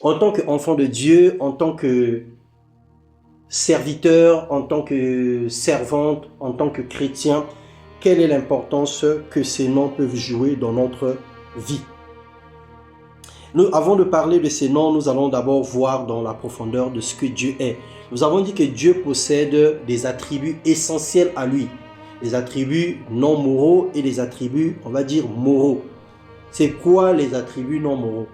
En tant qu'enfant de Dieu, en tant que serviteur, en tant que servante, en tant que chrétien, quelle est l'importance que ces noms peuvent jouer dans notre vie? Avant de parler de ces noms, nous allons d'abord voir dans la profondeur de ce que Dieu est. Nous avons dit que Dieu possède des attributs essentiels à lui. Des attributs non moraux et des attributs, on va dire, moraux. C'est quoi les attributs non moraux?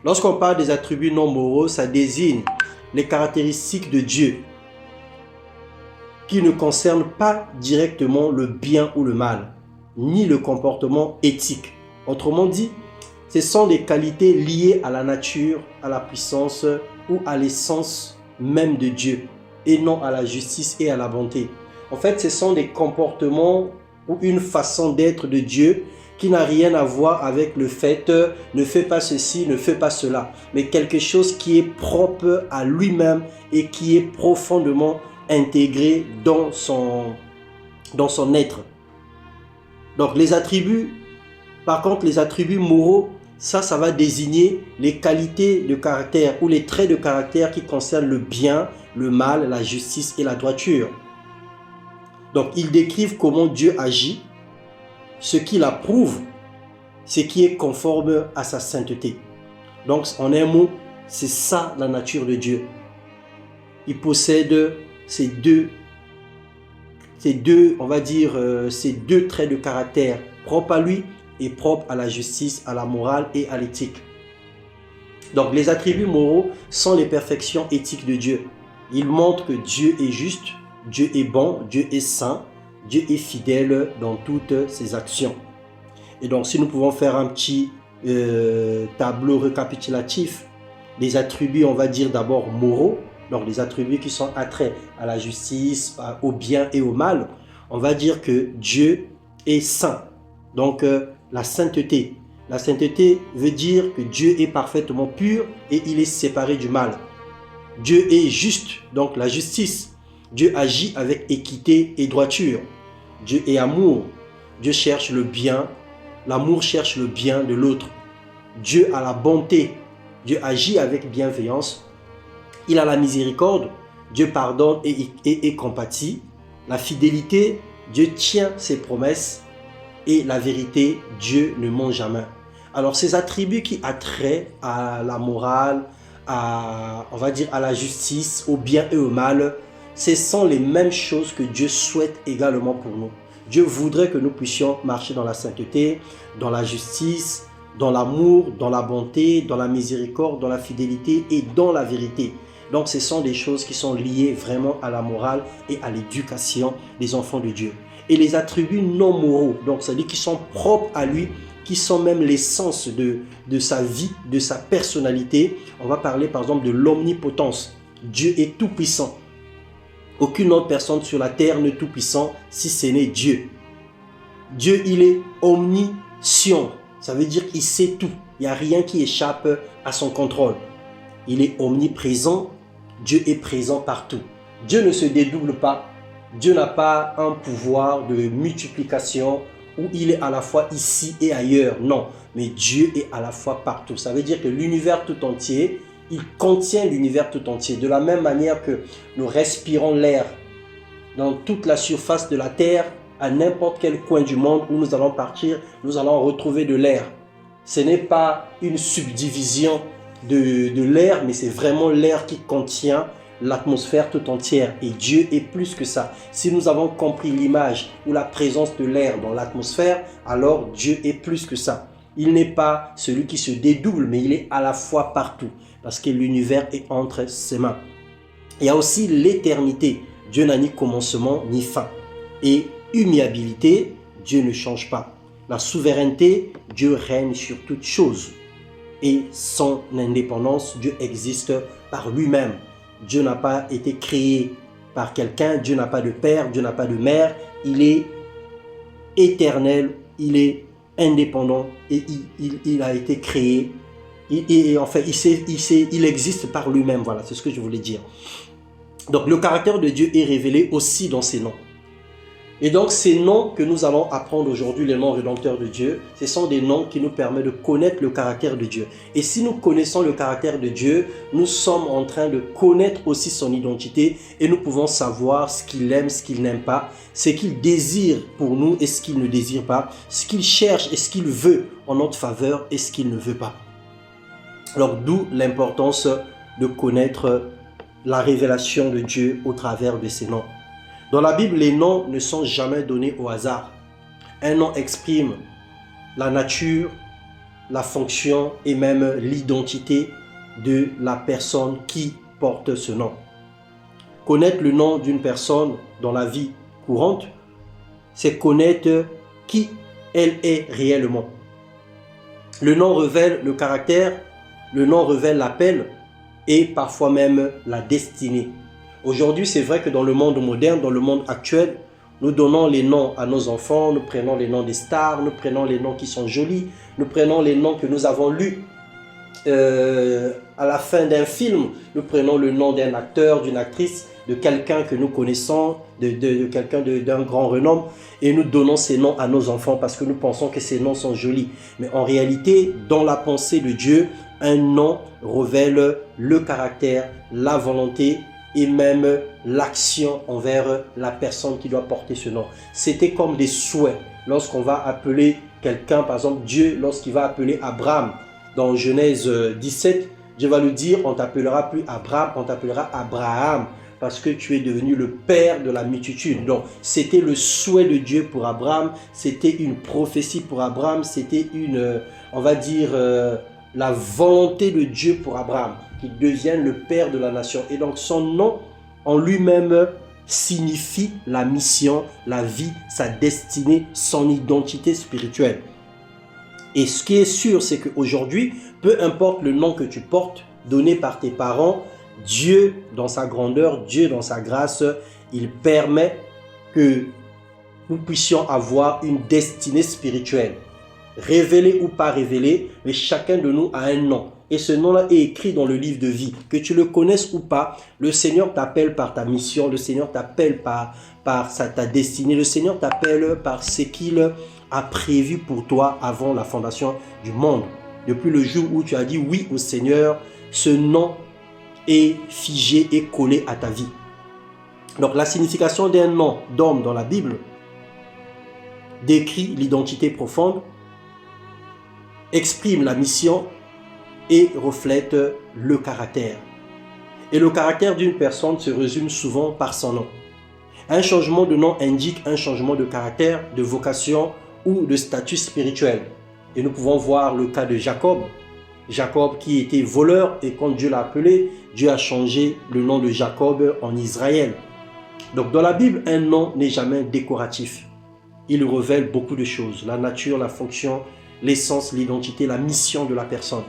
Lorsqu'on parle des attributs non moraux, ça désigne les caractéristiques de Dieu qui ne concernent pas directement le bien ou le mal, ni le comportement éthique. Autrement dit, ce sont des qualités liées à la nature, à la puissance ou à l'essence même de Dieu, et non à la justice et à la bonté. En fait, ce sont des comportements ou une façon d'être de Dieu qui n'a rien à voir avec le fait ne fais pas ceci, ne fais pas cela, mais quelque chose qui est propre à lui-même et qui est profondément intégré dans son être. Donc les attributs, par contre les attributs moraux, ça va désigner les qualités de caractère ou les traits de caractère qui concernent le bien, le mal, la justice et la droiture. Donc ils décrivent comment Dieu agit, ce qu'il approuve, ce qui est conforme à sa sainteté. Donc en un mot, c'est ça la nature de Dieu. Il possède ces deux traits de caractère propres à lui et propres à la justice, à la morale et à l'éthique. Donc les attributs moraux sont les perfections éthiques de Dieu. Ils montrent que Dieu est juste, Dieu est bon, Dieu est saint, Dieu est fidèle dans toutes ses actions. Et donc si nous pouvons faire un petit tableau récapitulatif des attributs, on va dire d'abord moraux, donc les attributs qui sont attraits à la justice, au bien et au mal, on va dire que Dieu est saint. Donc la sainteté. La sainteté veut dire que Dieu est parfaitement pur et il est séparé du mal. Dieu est juste, donc la justice. Dieu agit avec équité et droiture. Dieu est amour. Dieu cherche le bien. L'amour cherche le bien de l'autre. Dieu a la bonté. Dieu agit avec bienveillance. Il a la miséricorde. Dieu pardonne et compatit. La fidélité, Dieu tient ses promesses. Et la vérité, Dieu ne ment jamais. Alors ces attributs qui attraient à la morale, on va dire à la justice, au bien et au mal, ce sont les mêmes choses que Dieu souhaite également pour nous. Dieu voudrait que nous puissions marcher dans la sainteté, dans la justice, dans l'amour, dans la bonté, dans la miséricorde, dans la fidélité et dans la vérité. Donc ce sont des choses qui sont liées vraiment à la morale et à l'éducation des enfants de Dieu. Et les attributs non moraux, donc c'est-à-dire qui sont propres à lui, qui sont même l'essence de sa vie, de sa personnalité. On va parler par exemple de l'omnipotence. Dieu est tout puissant. Aucune autre personne sur la terre n'est tout puissant si ce n'est Dieu. Dieu, il est omniscient. Ça veut dire qu'il sait tout. Il n'y a rien qui échappe à son contrôle. Il est omniprésent. Dieu est présent partout. Dieu ne se dédouble pas. Dieu n'a pas un pouvoir de multiplication où il est à la fois ici et ailleurs. Non, mais Dieu est à la fois partout. Ça veut dire que l'univers tout entier, il contient l'univers tout entier. De la même manière que nous respirons l'air dans toute la surface de la terre, à n'importe quel coin du monde où nous allons partir, nous allons retrouver de l'air. Ce n'est pas une subdivision de l'air, mais c'est vraiment l'air qui contient l'atmosphère tout entière. Et Dieu est plus que ça. Si nous avons compris l'image ou la présence de l'air dans l'atmosphère, alors Dieu est plus que ça. Il n'est pas celui qui se dédouble, mais il est à la fois partout, parce que l'univers est entre ses mains. Il y a aussi l'éternité. Dieu n'a ni commencement ni fin. Et immuabilité, Dieu ne change pas. La souveraineté, Dieu règne sur toutes choses. Et son indépendance, Dieu existe par lui-même. Dieu n'a pas été créé par quelqu'un, Dieu n'a pas de père, Dieu n'a pas de mère. Il est éternel, il est indépendant et il a été créé. Il existe par lui-même. Voilà, c'est ce que je voulais dire. Donc le caractère de Dieu est révélé aussi dans ses noms. Et donc ces noms que nous allons apprendre aujourd'hui, les noms rédempteurs de Dieu, ce sont des noms qui nous permettent de connaître le caractère de Dieu. Et si nous connaissons le caractère de Dieu, nous sommes en train de connaître aussi son identité et nous pouvons savoir ce qu'il aime, ce qu'il n'aime pas, ce qu'il désire pour nous et ce qu'il ne désire pas, ce qu'il cherche et ce qu'il veut en notre faveur et ce qu'il ne veut pas. Alors d'où l'importance de connaître la révélation de Dieu au travers de ces noms. Dans la Bible, les noms ne sont jamais donnés au hasard. Un nom exprime la nature, la fonction et même l'identité de la personne qui porte ce nom. Connaître le nom d'une personne dans la vie courante, c'est connaître qui elle est réellement. Le nom révèle le caractère, le nom révèle l'appel et parfois même la destinée. Aujourd'hui, c'est vrai que dans le monde moderne, dans le monde actuel, nous donnons les noms à nos enfants, nous prenons les noms des stars, nous prenons les noms qui sont jolis, nous prenons les noms que nous avons lus à la fin d'un film, nous prenons le nom d'un acteur, d'une actrice, de quelqu'un que nous connaissons, de quelqu'un d'un grand renom, et nous donnons ces noms à nos enfants parce que nous pensons que ces noms sont jolis. Mais en réalité, dans la pensée de Dieu, un nom révèle le caractère, la volonté et même l'action envers la personne qui doit porter ce nom. C'était comme des souhaits. Lorsqu'on va appeler quelqu'un, par exemple Dieu, lorsqu'il va appeler Abraham, dans Genèse 17, Dieu va lui dire, on t'appellera plus Abraham, on t'appellera Abraham, parce que tu es devenu le père de la multitude. Donc, c'était le souhait de Dieu pour Abraham, c'était une prophétie pour Abraham, c'était une, on va dire, la volonté de Dieu pour Abraham, qu'il devienne le père de la nation. Et donc, son nom en lui-même signifie la mission, la vie, sa destinée, son identité spirituelle. Et ce qui est sûr, c'est qu'aujourd'hui, peu importe le nom que tu portes, donné par tes parents, Dieu, dans sa grandeur, Dieu, dans sa grâce, il permet que nous puissions avoir une destinée spirituelle. Révélée ou pas révélée, mais chacun de nous a un nom. Et ce nom-là est écrit dans le livre de vie. Que tu le connaisses ou pas, le Seigneur t'appelle par ta mission, le Seigneur t'appelle par ta destinée, le Seigneur t'appelle par ce qu'il a prévu pour toi avant la fondation du monde. Depuis le jour où tu as dit oui au Seigneur, ce nom est figé et collé à ta vie. Donc la signification d'un nom d'homme dans la Bible décrit l'identité profonde, exprime la mission et reflète le caractère. Et le caractère d'une personne se résume souvent par son nom. Un changement de nom indique un changement de caractère, de vocation ou de statut spirituel. Et nous pouvons voir le cas de Jacob. Jacob qui était voleur et quand Dieu l'a appelé, Dieu a changé le nom de Jacob en Israël. Donc dans la Bible, un nom n'est jamais décoratif. Il révèle beaucoup de choses, la nature, la fonction, l'essence, l'identité, la mission de la personne.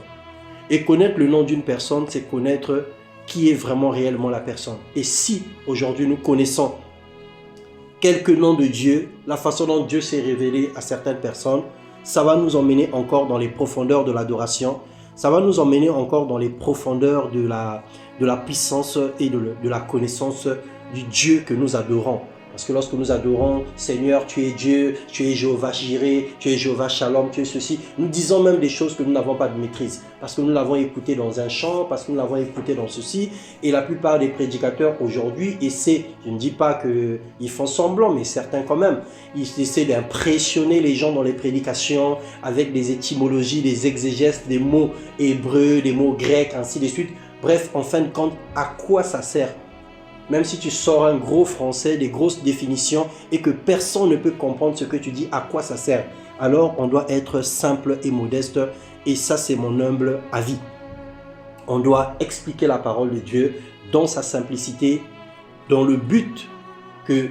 Et connaître le nom d'une personne, c'est connaître qui est vraiment réellement la personne. Et si aujourd'hui nous connaissons quelques noms de Dieu, la façon dont Dieu s'est révélé à certaines personnes, ça va nous emmener encore dans les profondeurs de l'adoration, ça va nous emmener encore dans les profondeurs de la puissance et de la connaissance du Dieu que nous adorons. Parce que lorsque nous adorons, Seigneur, tu es Dieu, tu es Jéhovah Jireh, tu es Jéhovah Shalom, tu es ceci, nous disons même des choses que nous n'avons pas de maîtrise. Parce que nous l'avons écouté dans un chant, parce que nous l'avons écouté dans ceci. Et la plupart des prédicateurs aujourd'hui essaient, je ne dis pas qu'ils font semblant, mais certains quand même, ils essaient d'impressionner les gens dans les prédications avec des étymologies, des exégèses, des mots hébreux, des mots grecs, ainsi de suite. Bref, en fin de compte, à quoi ça sert ? Même si tu sors un gros français, des grosses définitions et que personne ne peut comprendre ce que tu dis, à quoi ça sert? Alors, on doit être simple et modeste et ça, c'est mon humble avis. On doit expliquer la parole de Dieu dans sa simplicité, dans le but que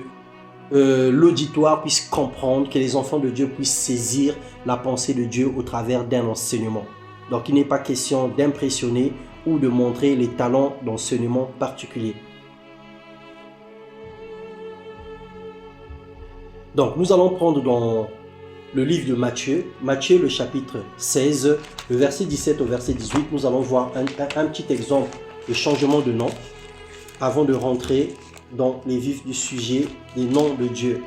l'auditoire puisse comprendre, que les enfants de Dieu puissent saisir la pensée de Dieu au travers d'un enseignement. Donc, il n'est pas question d'impressionner ou de montrer les talents d'enseignement particuliers. Donc, nous allons prendre dans le livre de Matthieu, le chapitre 16, le verset 17 au verset 18. Nous allons voir un petit exemple de changement de nom avant de rentrer dans les vifs du sujet des noms de Dieu.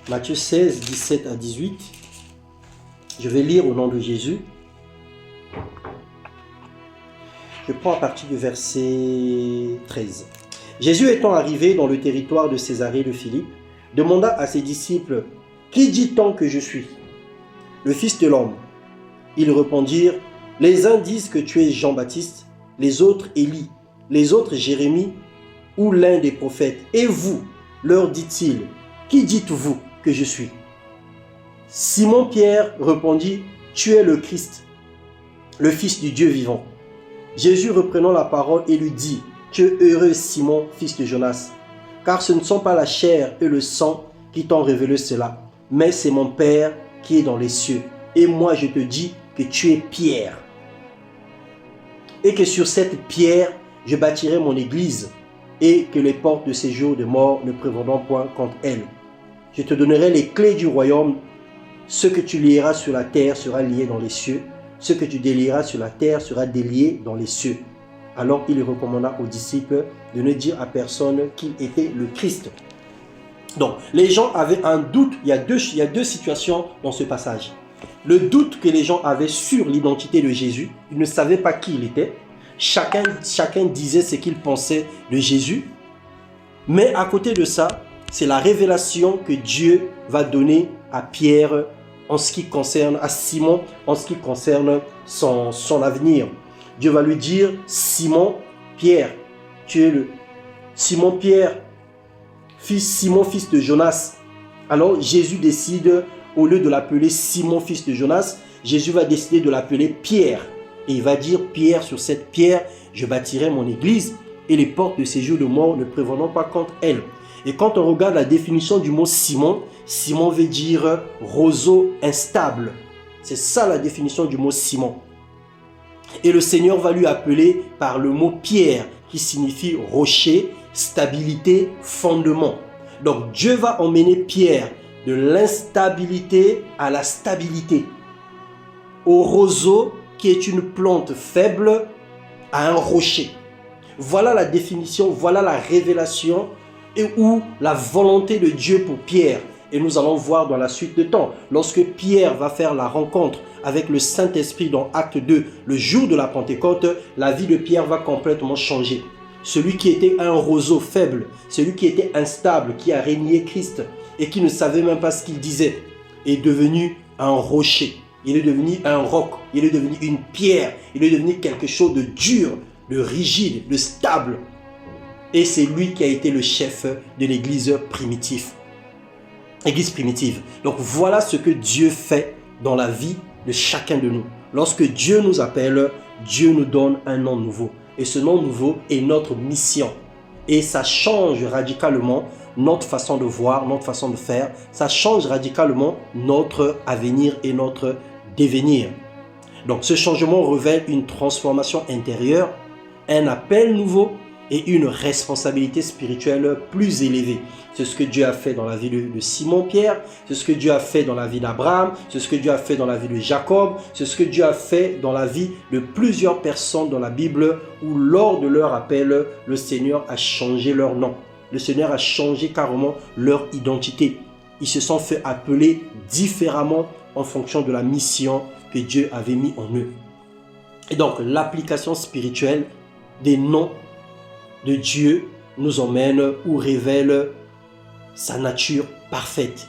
Matthieu 16, 17 à 18. Je vais lire au nom de Jésus. Je prends à partir du verset 13. Jésus étant arrivé dans le territoire de Césarée de Philippe, demanda à ses disciples, « Qui dit-on que je suis ?» Le Fils de l'homme. Ils répondirent, « Les uns disent que tu es Jean-Baptiste, les autres Élie, les autres Jérémie ou l'un des prophètes. Et vous, leur dit-il, qui dites-vous que je suis ?» Simon-Pierre répondit, « Tu es le Christ, le Fils du Dieu vivant. » Jésus reprenant la parole et lui dit, « Tu es heureux Simon, fils de Jonas, car ce ne sont pas la chair et le sang qui t'ont révélé cela, mais c'est mon Père qui est dans les cieux. Et moi je te dis que tu es Pierre, et que sur cette pierre je bâtirai mon église, et que les portes de séjour de mort ne prévaudront point contre elle. Je te donnerai les clés du royaume. Ce que tu lieras sur la terre sera lié dans les cieux. Ce que tu délieras sur la terre sera délié dans les cieux. » Alors il recommanda aux disciples de ne dire à personne qu'il était le Christ. Donc, les gens avaient un doute. Il y a deux situations dans ce passage. Le doute que les gens avaient sur l'identité de Jésus. Ils ne savaient pas qui il était. Chacun disait ce qu'il pensait de Jésus. Mais à côté de ça, c'est la révélation que Dieu va donner à Pierre en ce qui concerne, à Simon, en ce qui concerne son avenir. Dieu va lui dire, Simon, Pierre, tu es le Simon Pierre, Simon, fils de Jonas. Alors Jésus décide, au lieu de l'appeler Simon, fils de Jonas, Jésus va décider de l'appeler Pierre. Et il va dire, Pierre, sur cette pierre, je bâtirai mon église et les portes de séjour de mort ne prévaudront pas contre elle. Et quand on regarde la définition du mot Simon, Simon veut dire roseau instable. C'est ça la définition du mot Simon. Et le Seigneur va lui appeler par le mot Pierre, qui signifie rocher, stabilité, fondement. Donc Dieu va emmener Pierre de l'instabilité à la stabilité. Au roseau, qui est une plante faible, à un rocher. Voilà la définition, voilà la révélation et où la volonté de Dieu pour Pierre. Et nous allons voir dans la suite de temps, lorsque Pierre va faire la rencontre avec le Saint-Esprit dans Acte 2, le jour de la Pentecôte, la vie de Pierre va complètement changer. Celui qui était un roseau faible, celui qui était instable, qui a régné Christ et qui ne savait même pas ce qu'il disait, est devenu un rocher. Il est devenu un roc, il est devenu une pierre, il est devenu quelque chose de dur, de rigide, de stable. Et c'est lui qui a été le chef de l'église primitive. Église primitive. Donc voilà ce que Dieu fait dans la vie de chacun de nous. Lorsque Dieu nous appelle, Dieu nous donne un nom nouveau. Et ce nom nouveau est notre mission. Et ça change radicalement notre façon de voir, notre façon de faire. Ça change radicalement notre avenir et notre devenir. Donc ce changement révèle une transformation intérieure, un appel nouveau et une responsabilité spirituelle plus élevée. C'est ce que Dieu a fait dans la vie de Simon-Pierre, c'est ce que Dieu a fait dans la vie d'Abraham, c'est ce que Dieu a fait dans la vie de Jacob, c'est ce que Dieu a fait dans la vie de plusieurs personnes dans la Bible où lors de leur appel, le Seigneur a changé leur nom. Le Seigneur a changé carrément leur identité. Ils se sont fait appeler différemment en fonction de la mission que Dieu avait mis en eux. Et donc l'application spirituelle des noms de Dieu nous emmène ou révèle sa nature parfaite.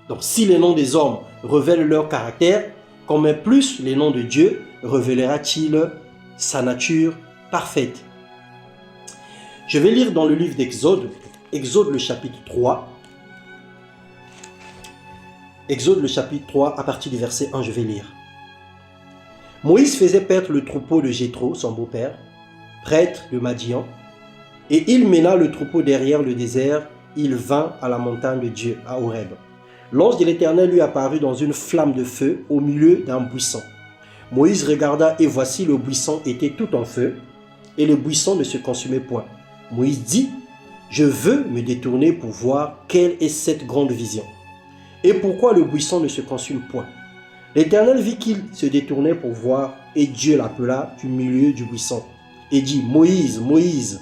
Donc si les noms des hommes révèlent leur caractère, combien plus les noms de Dieu révélera-t-il sa nature parfaite? Je vais lire dans le livre d'Exode, Exode le chapitre 3. Exode le chapitre 3, à partir du verset 1, je vais lire. Moïse faisait paître le troupeau de Jéthro, son beau-père, prêtre de Madian, et il mena le troupeau derrière le désert. Il vint à la montagne de Dieu, à Horeb. L'ange de l'Éternel lui apparut dans une flamme de feu au milieu d'un buisson. Moïse regarda et voici le buisson était tout en feu et le buisson ne se consumait point. Moïse dit, « Je veux me détourner pour voir quelle est cette grande vision. Et pourquoi le buisson ne se consume point ?» L'Éternel vit qu'il se détournait pour voir et Dieu l'appela du milieu du buisson et dit, « Moïse, Moïse !»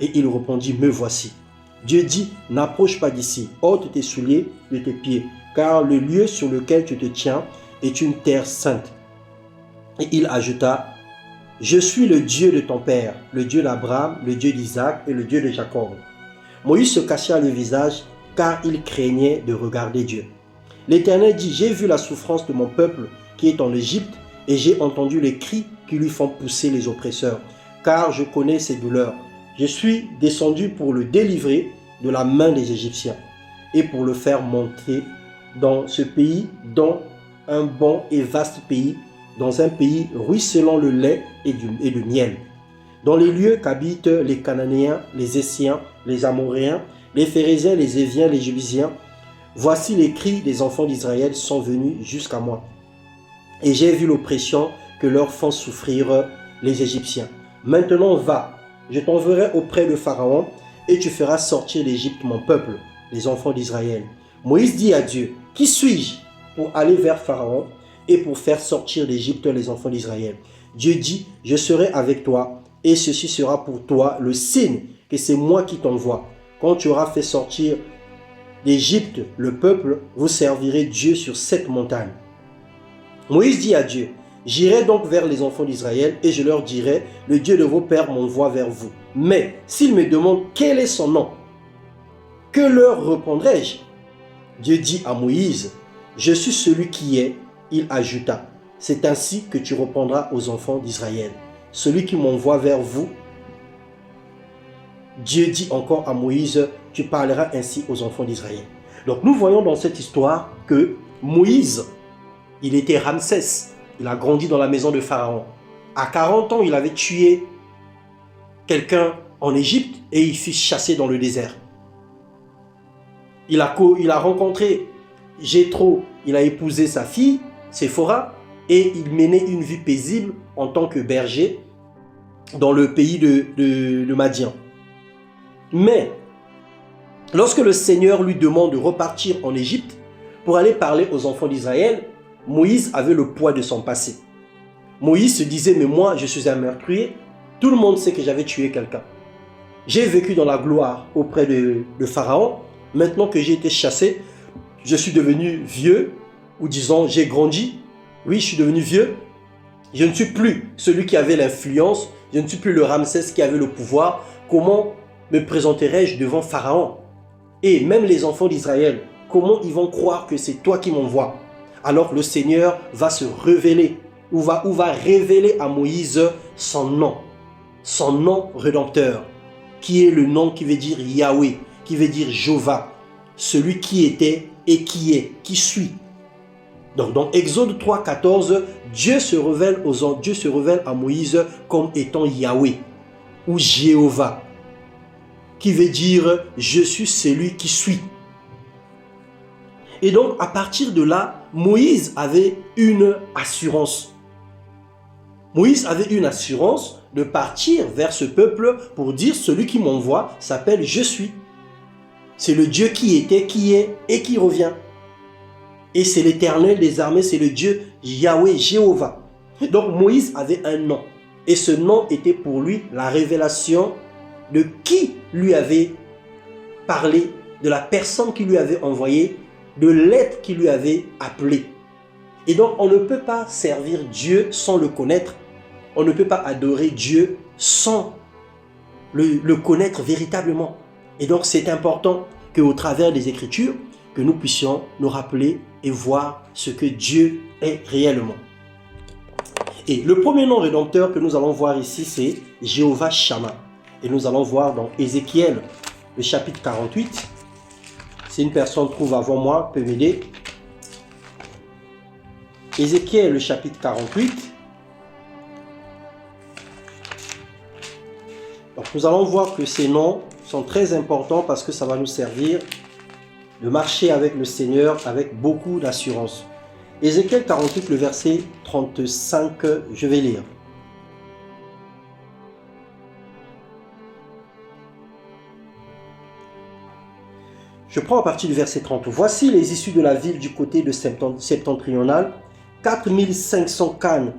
Et il répondit, « Me voici. » Dieu dit, n'approche pas d'ici, ôte tes souliers de tes pieds, car le lieu sur lequel tu te tiens est une terre sainte. Et il ajouta, je suis le Dieu de ton père, le Dieu d'Abraham, le Dieu d'Isaac et le Dieu de Jacob. Moïse se cacha le visage, car il craignait de regarder Dieu. L'Éternel dit, j'ai vu la souffrance de mon peuple qui est en Égypte, et j'ai entendu les cris qui lui font pousser les oppresseurs, car je connais ses douleurs. Je suis descendu pour le délivrer de la main des Égyptiens, et pour le faire monter dans ce pays, dans un bon et vaste pays, dans un pays ruisselant le lait et le miel, dans les lieux qu'habitent les Cananéens, les Essiens, les Amoréens, les Phérésiens, les Éviens, les Jébusiens. Voici les cris des enfants d'Israël sont venus jusqu'à moi. Et j'ai vu l'oppression que leur font souffrir les Égyptiens. Maintenant va, je t'enverrai auprès de Pharaon, et tu feras sortir d'Égypte mon peuple, les enfants d'Israël. Moïse dit à Dieu, qui suis-je pour aller vers Pharaon et pour faire sortir d'Égypte les enfants d'Israël? Dieu dit, je serai avec toi, et ceci sera pour toi le signe que c'est moi qui t'envoie. Quand tu auras fait sortir d'Égypte le peuple, vous servirez Dieu sur cette montagne. Moïse dit à Dieu, j'irai donc vers les enfants d'Israël et je leur dirai, le Dieu de vos pères m'envoie vers vous. Mais s'ils me demandent quel est son nom, que leur répondrai-je? Dieu dit à Moïse, je suis celui qui est. Il ajouta, c'est ainsi que tu répondras aux enfants d'Israël. Celui qui m'envoie vers vous. Dieu dit encore à Moïse, tu parleras ainsi aux enfants d'Israël. Donc nous voyons dans cette histoire que Moïse, il était Ramsès. Il a grandi dans la maison de Pharaon. À 40 ans, il avait tué quelqu'un en Égypte et il fut chassé dans le désert. Il a rencontré Jéthro, il a épousé sa fille, Séphora, et il menait une vie paisible en tant que berger dans le pays de Madian. Mais, lorsque le Seigneur lui demande de repartir en Égypte pour aller parler aux enfants d'Israël, Moïse avait le poids de son passé. Moïse se disait, mais moi, je suis un meurtrier. Tout le monde sait que j'avais tué quelqu'un. J'ai vécu dans la gloire auprès de Pharaon. Maintenant que j'ai été chassé, je suis devenu vieux, ou disons, j'ai grandi. Oui, je suis devenu vieux. Je ne suis plus celui qui avait l'influence. Je ne suis plus le Ramsès qui avait le pouvoir. Comment me présenterai-je devant Pharaon? Et même les enfants d'Israël, comment ils vont croire que c'est toi qui m'envoies? Alors le Seigneur va se révéler, ou va révéler à Moïse son nom rédempteur, qui est le nom qui veut dire Yahweh, qui veut dire Jéhovah, celui qui était et qui est, qui suit. Donc dans Exode 3, 14, Dieu se révèle à Moïse comme étant Yahweh ou Jéhovah, qui veut dire je suis celui qui suis. Et donc à partir de là, Moïse avait une assurance. Moïse avait une assurance de partir vers ce peuple pour dire celui qui m'envoie s'appelle je suis. C'est le Dieu qui était, qui est et qui revient. Et c'est l'Éternel des armées, c'est le Dieu Yahweh, Jéhovah. Donc Moïse avait un nom. Et ce nom était pour lui la révélation de qui lui avait parlé, de la personne qui lui avait envoyé, de l'être qui lui avait appelé. Et donc on ne peut pas servir Dieu sans le connaître. On ne peut pas adorer Dieu sans le connaître véritablement. Et donc c'est important qu'au travers des Écritures, que nous puissions nous rappeler et voir ce que Dieu est réellement. Et le premier nom rédempteur que nous allons voir ici, c'est Jéhovah Shammah. Et nous allons voir dans Ézéchiel, le chapitre 48. Si une personne trouve avant moi, peut m'aider. Ézéchiel, le chapitre 48. Donc, nous allons voir que ces noms sont très importants parce que ça va nous servir de marcher avec le Seigneur avec beaucoup d'assurance. Ézéchiel 48, le verset 35, je vais lire. Je prends à partir du verset 30. Voici les issues de la ville du côté de septentrional, 4500 cannes,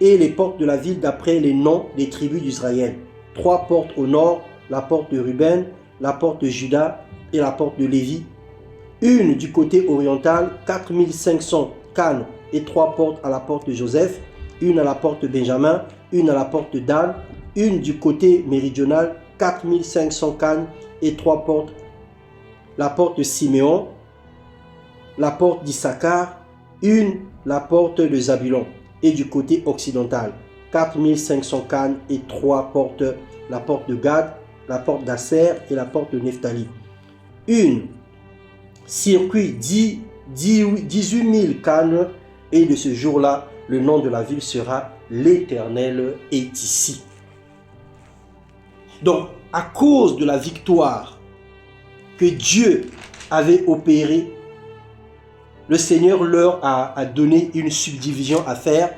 et les portes de la ville d'après les noms des tribus d'Israël. 3 portes au nord, la porte de Ruben, la porte de Juda et la porte de Lévi. Une du côté oriental, 4500 cannes et 3 portes à la porte de Joseph. Une à la porte de Benjamin, une à la porte de Dan. Une du côté méridional, 4500 cannes et 3 portes. La porte de Siméon, la porte d'Issachar, une la porte de Zabulon. Et du côté occidental, 4500 cannes et 3 portes, la porte de Gad, la porte d'Asser et la porte de Nephtali. Une circuit 18 000 cannes, et de ce jour-là, le nom de la ville sera l'Éternel est ici. Donc, à cause de la victoire que Dieu avait opérée, le Seigneur leur a donné une subdivision à faire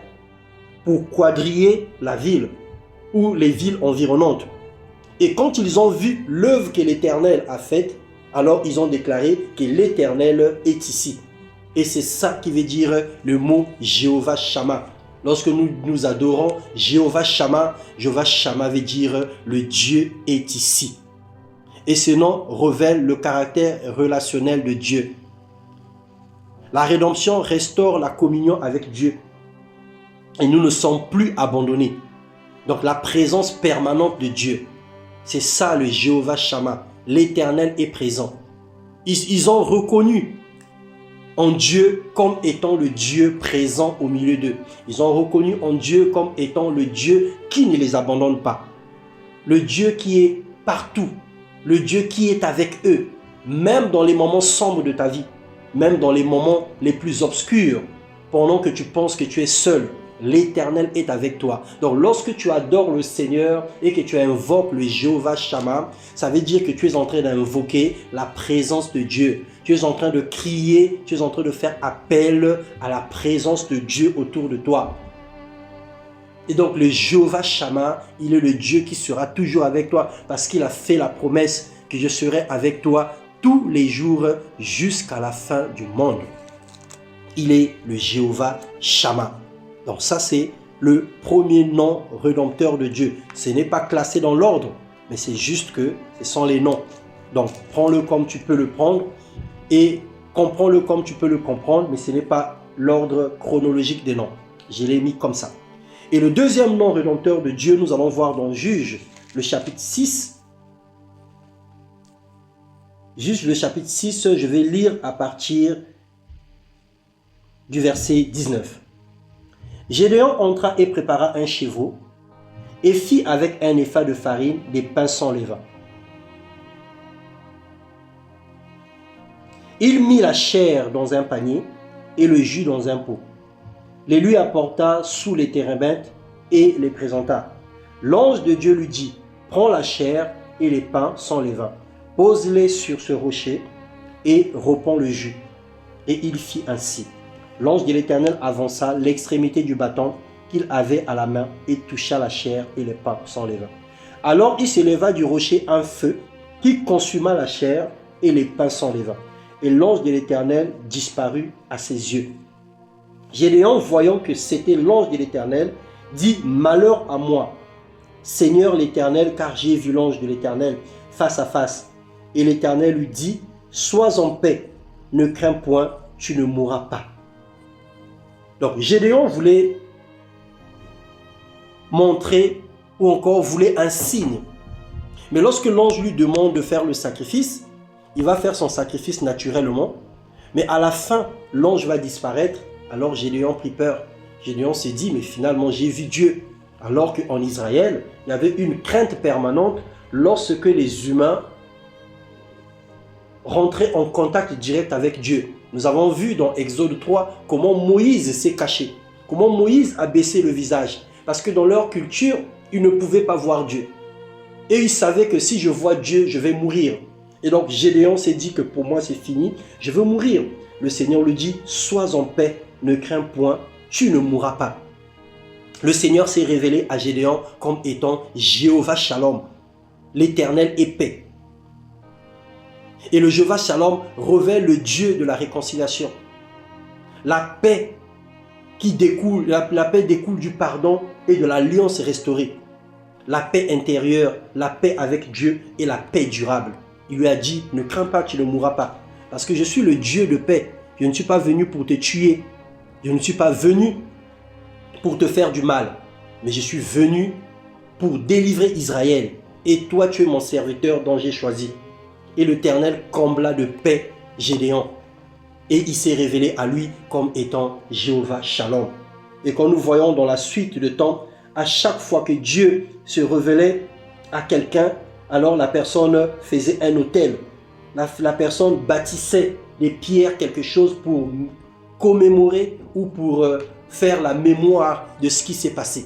pour quadriller la ville ou les villes environnantes. Et quand ils ont vu l'œuvre que l'Éternel a faite, alors ils ont déclaré que l'Éternel est ici. Et c'est ça qui veut dire le mot Jéhovah Shammah. Lorsque nous adorons Jéhovah Shammah veut dire le Dieu est ici. Et ce nom révèle le caractère relationnel de Dieu. La rédemption restaure la communion avec Dieu. Et nous ne sommes plus abandonnés. Donc la présence permanente de Dieu. C'est ça le Jéhovah Shammah. L'Éternel est présent. Ils ont reconnu en Dieu comme étant le Dieu présent au milieu d'eux. Ils ont reconnu en Dieu comme étant le Dieu qui ne les abandonne pas. Le Dieu qui est partout. Le Dieu qui est avec eux. Même dans les moments sombres de ta vie. Même dans les moments les plus obscurs. Pendant que tu penses que tu es seul. L'Éternel est avec toi. Donc lorsque tu adores le Seigneur et que tu invoques le Jéhovah Shammah, ça veut dire que tu es en train d'invoquer la présence de Dieu. Tu es en train de crier, tu es en train de faire appel à la présence de Dieu autour de toi. Et donc le Jéhovah Shammah, il est le Dieu qui sera toujours avec toi parce qu'il a fait la promesse que je serai avec toi tous les jours jusqu'à la fin du monde. Il est le Jéhovah Shammah. Donc ça, c'est le premier nom rédempteur de Dieu. Ce n'est pas classé dans l'ordre, mais c'est juste que ce sont les noms. Donc, prends-le comme tu peux le prendre et comprends-le comme tu peux le comprendre, mais ce n'est pas l'ordre chronologique des noms. Je l'ai mis comme ça. Et le deuxième nom rédempteur de Dieu, nous allons voir dans Juge, le chapitre 6. Juge, le chapitre 6, je vais lire à partir du verset 19. Gédéon entra et prépara un chevreau et fit avec un épha de farine des pains sans levain. Il mit la chair dans un panier et le jus dans un pot. Les lui apporta sous les térébintes et les présenta. L'ange de Dieu lui dit, prends la chair et les pains sans levain, pose-les sur ce rocher et reprends le jus. Et il fit ainsi. L'ange de l'Éternel avança l'extrémité du bâton qu'il avait à la main et toucha la chair et les pains sans levain. Alors il s'éleva du rocher un feu qui consuma la chair et les pains sans levain. Et l'ange de l'Éternel disparut à ses yeux. Gédéon, voyant que c'était l'ange de l'Éternel, dit, malheur à moi, Seigneur l'Éternel, car j'ai vu l'ange de l'Éternel face à face. Et l'Éternel lui dit, sois en paix, ne crains point, tu ne mourras pas. Donc Gédéon voulait montrer ou encore voulait un signe. Mais lorsque l'ange lui demande de faire le sacrifice, il va faire son sacrifice naturellement. Mais à la fin, l'ange va disparaître. Alors Gédéon prit peur. Gédéon s'est dit, mais finalement j'ai vu Dieu. Alors qu'en Israël, il y avait une crainte permanente lorsque les humains rentraient en contact direct avec Dieu. Nous avons vu dans Exode 3 comment Moïse s'est caché, comment Moïse a baissé le visage. Parce que dans leur culture, ils ne pouvaient pas voir Dieu. Et ils savaient que si je vois Dieu, je vais mourir. Et donc Gédéon s'est dit que pour moi c'est fini, je veux mourir. Le Seigneur lui dit, sois en paix, ne crains point, tu ne mourras pas. Le Seigneur s'est révélé à Gédéon comme étant Jéhovah Shalom, l'Éternel est paix. Et le Jéhovah Shalom révèle le Dieu de la réconciliation. La paix qui découle, la paix découle du pardon et de l'alliance restaurée. La paix intérieure, la paix avec Dieu et la paix durable. Il lui a dit, ne crains pas, tu ne mourras pas. Parce que je suis le Dieu de paix. Je ne suis pas venu pour te tuer. Je ne suis pas venu pour te faire du mal. Mais je suis venu pour délivrer Israël. Et toi, tu es mon serviteur dont j'ai choisi. Et l'Éternel combla de paix Gédéon. Et il s'est révélé à lui comme étant Jéhovah Shalom. Et quand nous voyons dans la suite de temps, à chaque fois que Dieu se révélait à quelqu'un, alors la personne faisait un autel. La personne bâtissait des pierres, quelque chose pour commémorer ou pour faire la mémoire de ce qui s'est passé.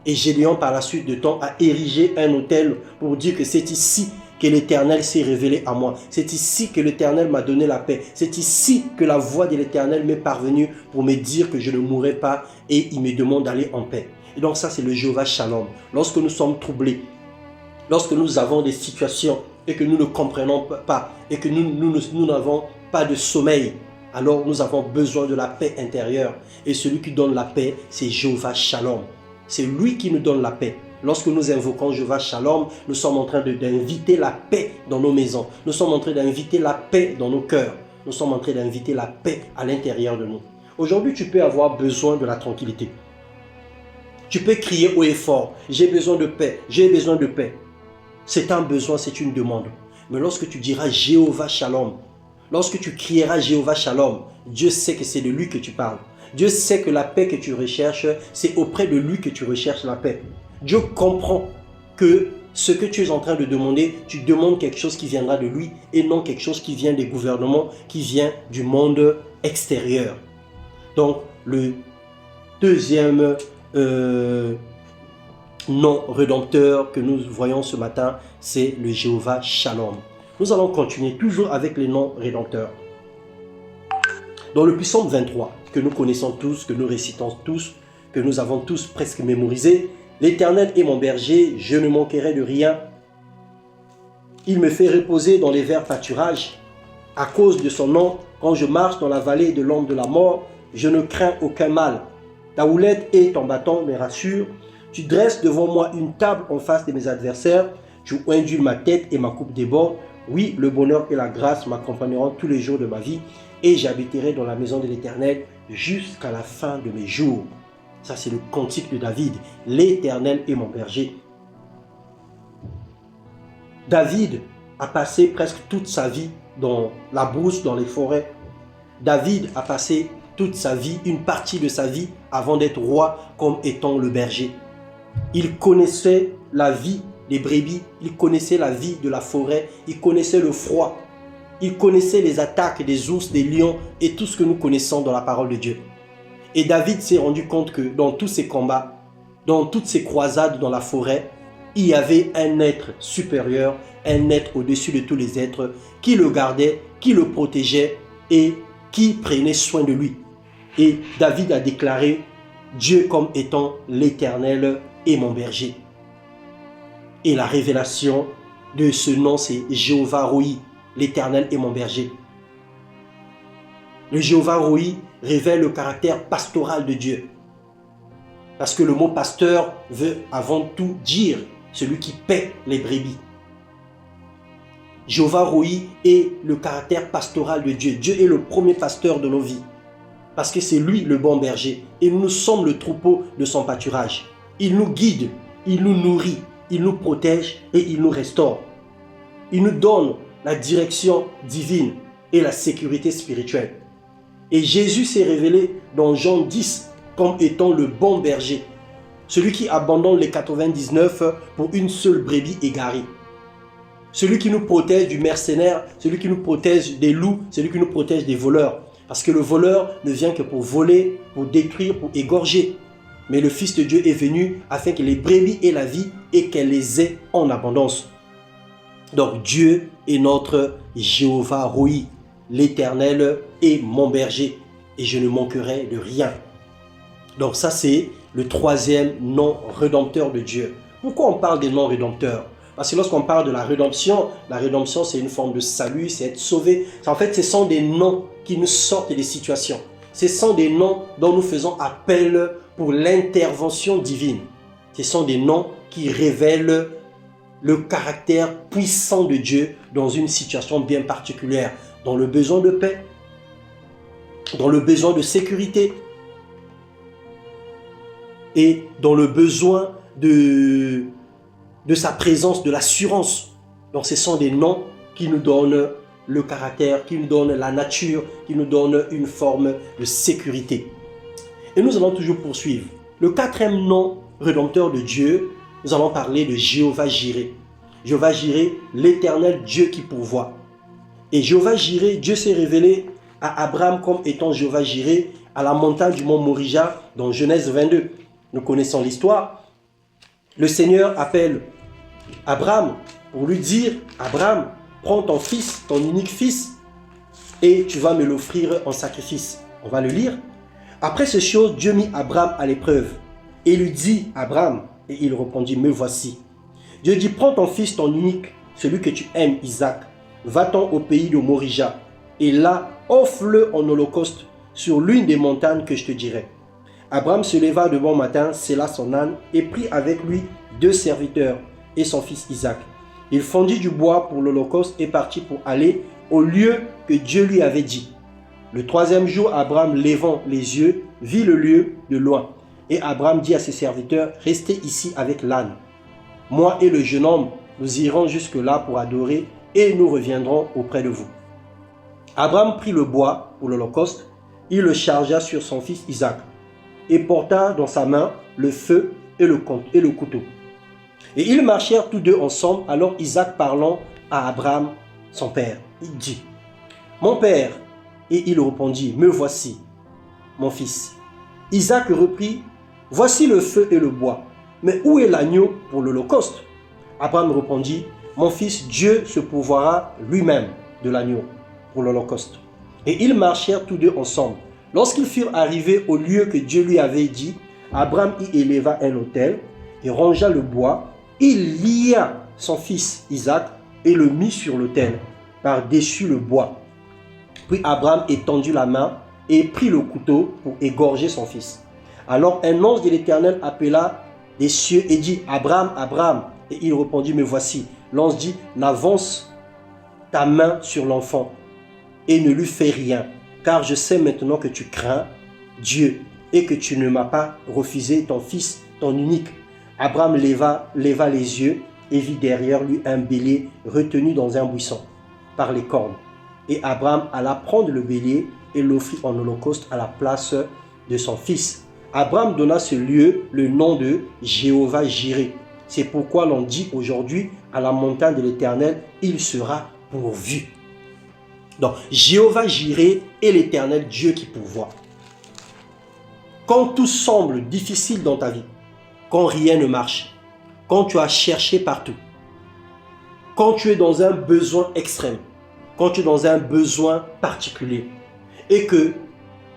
Et Gédéon, par la suite de temps, a érigé un autel pour dire que c'est ici que l'Éternel s'est révélé à moi. C'est ici que l'Éternel m'a donné la paix. C'est ici que la voix de l'Éternel m'est parvenue pour me dire que je ne mourrai pas et il me demande d'aller en paix. Et donc ça, c'est le Jéhovah Shalom. Lorsque nous sommes troublés, lorsque nous avons des situations et que nous ne comprenons pas et que nous n'avons pas de sommeil, alors nous avons besoin de la paix intérieure. Et celui qui donne la paix, c'est Jéhovah Shalom. C'est lui qui nous donne la paix. Lorsque nous invoquons Jéhovah Shalom, nous sommes en train d'inviter la paix dans nos maisons. Nous sommes en train d'inviter la paix dans nos cœurs. Nous sommes en train d'inviter la paix à l'intérieur de nous. Aujourd'hui, tu peux avoir besoin de la tranquillité. Tu peux crier haut et fort, j'ai besoin de paix, j'ai besoin de paix. C'est un besoin, c'est une demande. Mais lorsque tu diras Jéhovah Shalom, lorsque tu crieras Jéhovah Shalom, Dieu sait que c'est de lui que tu parles. Dieu sait que la paix que tu recherches, c'est auprès de lui que tu recherches la paix. Dieu comprend que ce que tu es en train de demander, tu demandes quelque chose qui viendra de lui et non quelque chose qui vient des gouvernements, qui vient du monde extérieur. Donc, le deuxième nom rédempteur que nous voyons ce matin, c'est le Jéhovah Shalom. Nous allons continuer toujours avec les noms rédempteurs. Dans le psaume 23, que nous connaissons tous, que nous récitons tous, que nous avons tous presque mémorisé, l'Éternel est mon berger, je ne manquerai de rien. Il me fait reposer dans les verts pâturages. À cause de son nom, quand je marche dans la vallée de l'ombre de la mort, je ne crains aucun mal. Ta houlette et ton bâton me rassurent. Tu dresses devant moi une table en face de mes adversaires. Tu induis ma tête et ma coupe déborde. Oui, le bonheur et la grâce m'accompagneront tous les jours de ma vie et j'habiterai dans la maison de l'Éternel jusqu'à la fin de mes jours. Ça, c'est le cantique de David. L'Éternel est mon berger. David a passé presque toute sa vie dans la brousse, dans les forêts. David a passé toute sa vie, une partie de sa vie, avant d'être roi, comme étant le berger. Il connaissait la vie des brebis, il connaissait la vie de la forêt, il connaissait le froid, il connaissait les attaques des ours, des lions et tout ce que nous connaissons dans la parole de Dieu. Et David s'est rendu compte que dans tous ces combats, dans toutes ces croisades dans la forêt, il y avait un être supérieur, un être au-dessus de tous les êtres qui le gardait, qui le protégeait et qui prenait soin de lui. Et David a déclaré Dieu comme étant l'Éternel est mon berger. Et la révélation de ce nom, c'est Jéhovah Roi, l'Éternel est mon berger. Le Jéhovah Roi révèle le caractère pastoral de Dieu. Parce que le mot pasteur veut avant tout dire celui qui paie les brebis. Jéhovah Roi est le caractère pastoral de Dieu. Dieu est le premier pasteur de nos vies. Parce que c'est lui le bon berger. Et nous sommes le troupeau de son pâturage. Il nous guide, il nous nourrit, il nous protège et il nous restaure. Il nous donne la direction divine et la sécurité spirituelle. Et Jésus s'est révélé dans Jean 10 comme étant le bon berger. Celui qui abandonne les 99 pour une seule brebis égarée. Celui qui nous protège du mercenaire, celui qui nous protège des loups, celui qui nous protège des voleurs. Parce que le voleur ne vient que pour voler, pour détruire, pour égorger. Mais le Fils de Dieu est venu afin que les brebis aient la vie et qu'elle les ait en abondance. Donc Dieu est notre Jéhovah Roi. L'Éternel est mon berger et je ne manquerai de rien. Donc ça c'est le troisième nom rédempteur de Dieu. Pourquoi on parle des noms rédempteurs? Parce que lorsqu'on parle de la rédemption c'est une forme de salut, c'est être sauvé. En fait, ce sont des noms qui nous sortent des situations. Ce sont des noms dont nous faisons appel pour l'intervention divine. Ce sont des noms qui révèlent le caractère puissant de Dieu dans une situation bien particulière, dans le besoin de paix, dans le besoin de sécurité et dans le besoin de sa présence, de l'assurance. Donc ce sont des noms qui nous donnent le caractère, qui nous donnent la nature, qui nous donnent une forme de sécurité. Et nous allons toujours poursuivre. Le quatrième nom rédempteur de Dieu, nous allons parler de Jéhovah-Jireh. Jéhovah-Jireh, l'éternel Dieu qui pourvoit. Et Jéhovah-Jireh, Dieu s'est révélé à Abraham comme étant Jéhovah-Jireh à la montagne du mont Morija dans Genèse 22. Nous connaissons l'histoire. Le Seigneur appelle Abraham pour lui dire, Abraham, prends ton fils, ton unique fils, et tu vas me l'offrir en sacrifice. On va le lire. Après ces choses, Dieu mit Abraham à l'épreuve et lui dit, Abraham, et il répondit, me voici. Dieu dit, prends ton fils, ton unique, celui que tu aimes, Isaac, va-t'en au pays de Morija, et là, offre-le en holocauste sur l'une des montagnes que je te dirai. Abraham se leva de bon matin, sella son âne, et prit avec lui 2 serviteurs et son fils Isaac. Il fondit du bois pour l'holocauste et partit pour aller au lieu que Dieu lui avait dit. Le 3e jour, Abraham, levant les yeux, vit le lieu de loin. Et Abraham dit à ses serviteurs, restez ici avec l'âne. Moi et le jeune homme, nous irons jusque-là pour adorer et nous reviendrons auprès de vous. Abraham prit le bois pour l'holocauste, il le chargea sur son fils Isaac et porta dans sa main le feu et le couteau. Et ils marchèrent tous deux ensemble, alors Isaac parlant à Abraham, son père, il dit, « Mon père !» Et il répondit, « Me voici, mon fils. » Isaac reprit, « Voici le feu et le bois, mais où est l'agneau pour l'holocauste ?» Abraham répondit, « Mon fils, Dieu se pourvoira lui-même de l'agneau pour l'holocauste. » Et ils marchèrent tous deux ensemble. Lorsqu'ils furent arrivés au lieu que Dieu lui avait dit, Abraham y éleva un autel et rangea le bois. Il lia son fils Isaac et le mit sur l'autel, par-dessus le bois. Puis Abraham étendit la main et prit le couteau pour égorger son fils. Alors un ange de l'Éternel appela des cieux et dit, « Abraham, Abraham !» Et il répondit, « Me voici. » L'ange dit, « N'avance ta main sur l'enfant et ne lui fais rien, car je sais maintenant que tu crains Dieu et que tu ne m'as pas refusé ton fils, ton unique. » Abraham leva les yeux et vit derrière lui un bélier retenu dans un buisson par les cornes. Et Abraham alla prendre le bélier et l'offrit en holocauste à la place de son fils. Abraham donna ce lieu le nom de Jéhovah-Jireh. C'est pourquoi l'on dit aujourd'hui à la montagne de l'Éternel, il sera pourvu. Donc, Jéhovah-Jireh est l'Éternel Dieu qui pourvoit. Quand tout semble difficile dans ta vie, quand rien ne marche, quand tu as cherché partout, quand tu es dans un besoin extrême, quand tu es dans un besoin particulier et que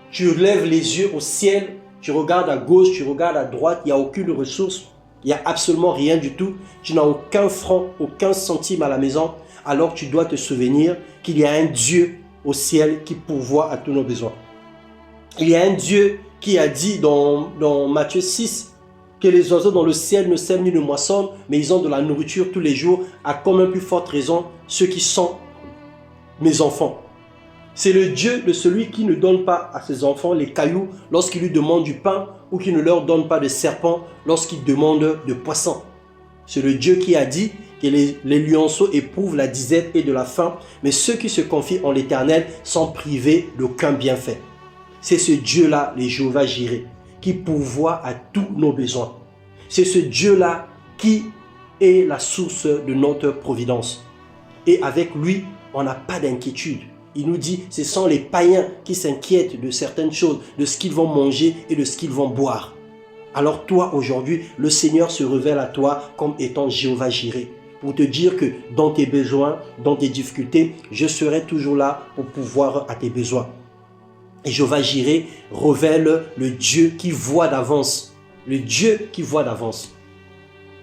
tu lèves les yeux au ciel, tu regardes à gauche, tu regardes à droite, il n'y a aucune ressource, il n'y a absolument rien du tout, tu n'as aucun franc, aucun centime à la maison, alors tu dois te souvenir qu'il y a un Dieu au ciel qui pourvoit à tous nos besoins. Il y a un Dieu qui a dit dans Matthieu 6 que les oiseaux dans le ciel ne sèment ni ne moissonnent, mais ils ont de la nourriture tous les jours, à comme plus forte raison ceux qui sont mes enfants. C'est le Dieu de celui qui ne donne pas à ses enfants les cailloux lorsqu'il lui demande du pain ou qui ne leur donne pas de serpents lorsqu'il demande de poissons. C'est le Dieu qui a dit que les lionceaux éprouvent la disette et de la faim, mais ceux qui se confient en l'Éternel sont privés d'aucun bienfait. C'est ce Dieu-là, le Jéhovah-Jireh, qui pourvoit à tous nos besoins. C'est ce Dieu-là qui est la source de notre providence. Et avec lui, on n'a pas d'inquiétude. Il nous dit, ce sont les païens qui s'inquiètent de certaines choses, de ce qu'ils vont manger et de ce qu'ils vont boire. Alors toi, aujourd'hui, le Seigneur se révèle à toi comme étant Jéhovah-Jireh, pour te dire que dans tes besoins, dans tes difficultés, je serai toujours là pour pourvoir à tes besoins. Et Jéhovah-Jireh révèle le Dieu qui voit d'avance, le Dieu qui voit d'avance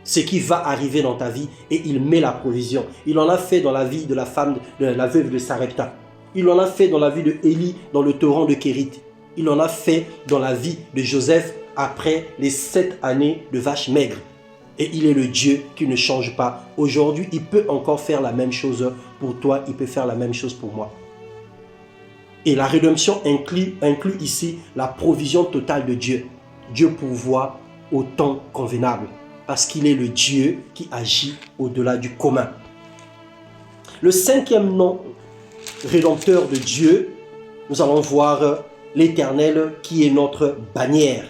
ce qui va arriver dans ta vie et il met la provision. Il en a fait dans la vie de la femme, de la veuve de Sarepta. Il en a fait dans la vie de Élie, dans le torrent de Kérit. Il en a fait dans la vie de Joseph après les 7 années de vaches maigres. Et il est le Dieu qui ne change pas. Aujourd'hui, il peut encore faire la même chose pour toi, il peut faire la même chose pour moi. Et la rédemption inclut ici la provision totale de Dieu. Dieu pourvoit au temps convenable, parce qu'il est le Dieu qui agit au-delà du commun. Le cinquième nom rédempteur de Dieu, nous allons voir l'Éternel qui est notre bannière,